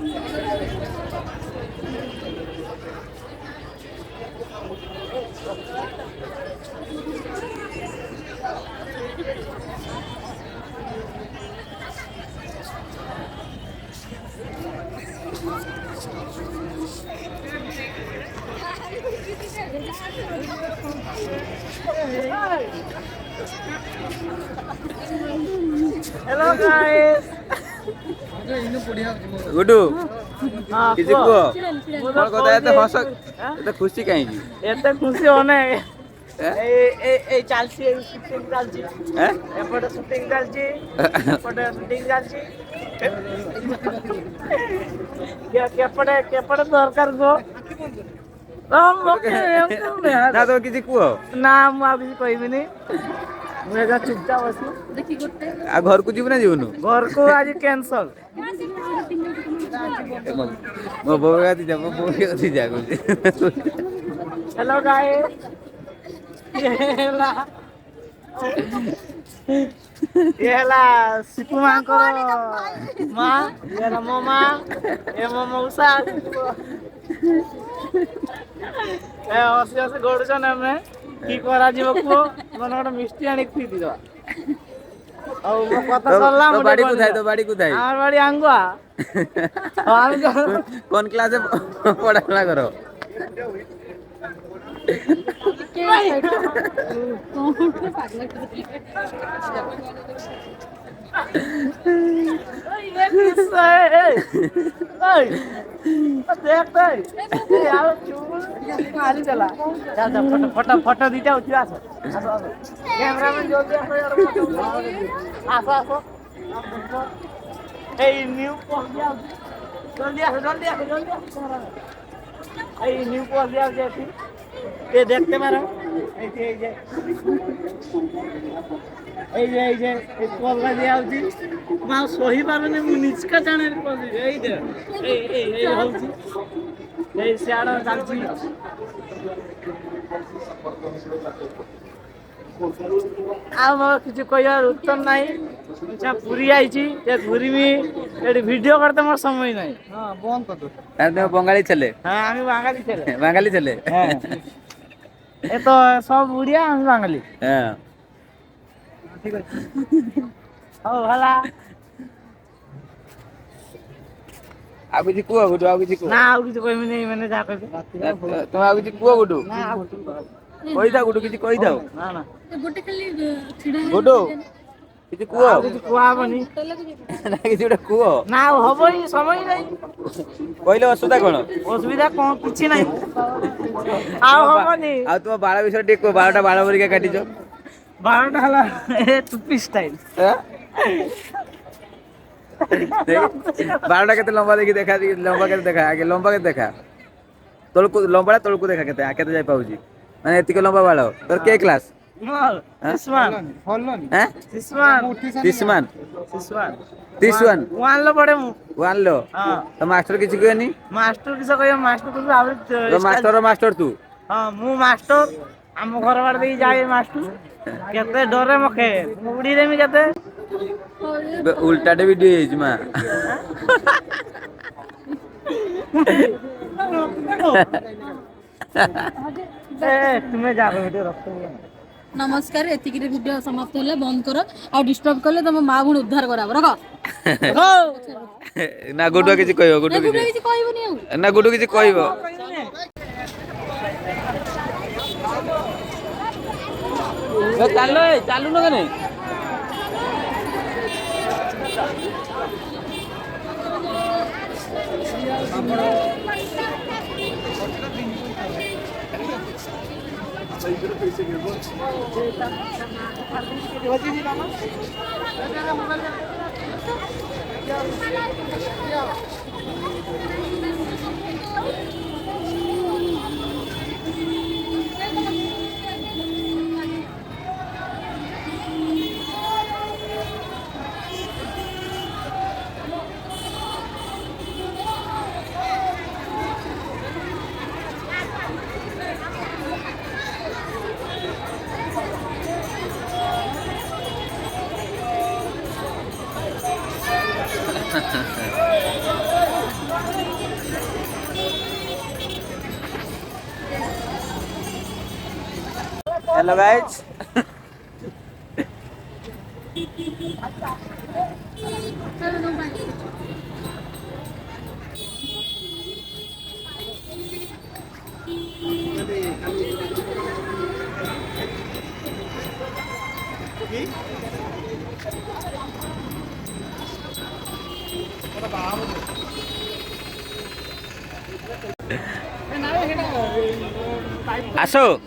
Hello guys गुडू किसी को कौन कहता है तो हंस तो खुशी कहीं एते खुशी होने ए चालसी ए शूटिंग चालची हैं एपटे शूटिंग चालची एपटे शूटिंग चालची केपटे दरकार गो ना तो किसी को ना मु आ किसी कहबिनी मु एगा चुपचाप बसी देखि गोटे आ घर को जीव ना जीवनु घर को आज कैंसल मो बोगा ती जा मो बोगा ती जा हेलो गाइस येला सिपु मांकर मां येला मो मां ए मो मौसा ए हसी गडुछन हमें की करा जीव को मन गोटे मिष्टी आनी खुई दिवा और मो कथा सरला तो बाड़ी को थाई आर बाड़ी आंगुआ हम कौन क्लास में पढ़ाला करो के कोन पागल फोटो दीटा उठी आस कैमरामैन जल्दी आसो यार आसो आसो ए न्यू जल्दी आसो ए न्यू पोज दिया जाती ये देखते मारो ऐसे এই যে কলকা দিয়া হচ্ছে মা সহি পারনে মু নিচকা জানে কল এই দে এই হচ্ছে এই সিয়াড় চালছি আমার কিছু কইয়ার উত্তর নাই আচ্ছা পুরি আইছি যে ঘুরিমি এটি ভিডিও করতে আমার সময় নাই হ্যাঁ বন্ধ কর আর তুমি বঙ্গালী ছেলে হ্যাঁ আমি বাঙালি ছেলে হ্যাঁ এ তো সব উড়িয়া আমি বাঙালি হ্যাঁ ঠিক আছে ও ভালা ଆଉ କିଛି କୁହ ଗୁଡୁ ଆଉ କିଛି କୁହ ନା ଆଉ କିଛି କହିବି ନାହିଁ ମାନେ ଯାହା କହିବେ ତମେ ଆଉ କିଛି କୁହ ଗୁଡୁ ନା ଆଉ କହିଥାଉ ଗୁଡୁ କିଛି କହିଥାଉ ନା ନା गोटे खाली छिड़ा ଗୁଡୁ କିଛି କୁହ ଆଉ କିଛି କୁହା ହବନି ନା କିଛି ଗୋଟେ କୁହ ନା ଆଉ ହବନି ସମୟ ନାହିଁ କହିଲେ ଅସୁବିଧା କଣ ଅସୁବିଧା କଣ କିଛି ନାହିଁ ଆଉ ହବନି ଆଉ ତୁମ ବାଳ ବିଷୟରେ ଟିକେ କୁହ 12ଟା ବାଳ ପରିକା କାଟିଛ 12ଟା ହେଲା ଏ ଟୁପି ଷ୍ଟାଇଲ 12ଟା କେତେ ଲମ୍ବା ଦେଖି ଦେଖା ଲମ୍ବା କେତେ ଦେଖା ଆগে ଲମ୍ବା କେତେ ଦେଖା ତଳକୁ ଲମ୍ବା ତଳକୁ ଦେଖା କେତେ କେତେ ଯାଇ ପାଉଛି ମାନେ ଏତିକି ଲମ୍ବା ବାଳ ତୋର କେ କ୍ଲାସ ତିସ୍ମାନ ୱାନ୍ लो ପଡେ ମୁଁ ୱାନ୍ लो ତ ମାଷ୍ଟର କିଛି କୁହେନି ମାଷ୍ଟର କିସ କହିବ ମାଷ୍ଟର ତୁ ଆହୁରି ମାଷ୍ଟର ତୁ ହଁ ମୁଁ ମାଷ୍ଟର ଆମ ଘର ବାଡ ଦେଇ ଯାଏ ମାଷ୍ଟର କେତେ ଡରେ ମଖେ ମୁଁ ଉଡି ଦେମି କେତେ ଉଲ୍ଟାଟେ ବି ଡିଏ ହେଇଛି ମା ତୁମେ ଯାଅ ଭିଡିଓ ରଖ नमस्कार एतिकी वीडियो समाप्त होला बंद करो आ डिस्टर्ब करले तम मां गुण उद्धार कराब रख ना गुडू किछि कहबो गुडू किछि कहबोनी आ ना गुडू किछि कहबो चालू न कने हेलो गाइस। आसो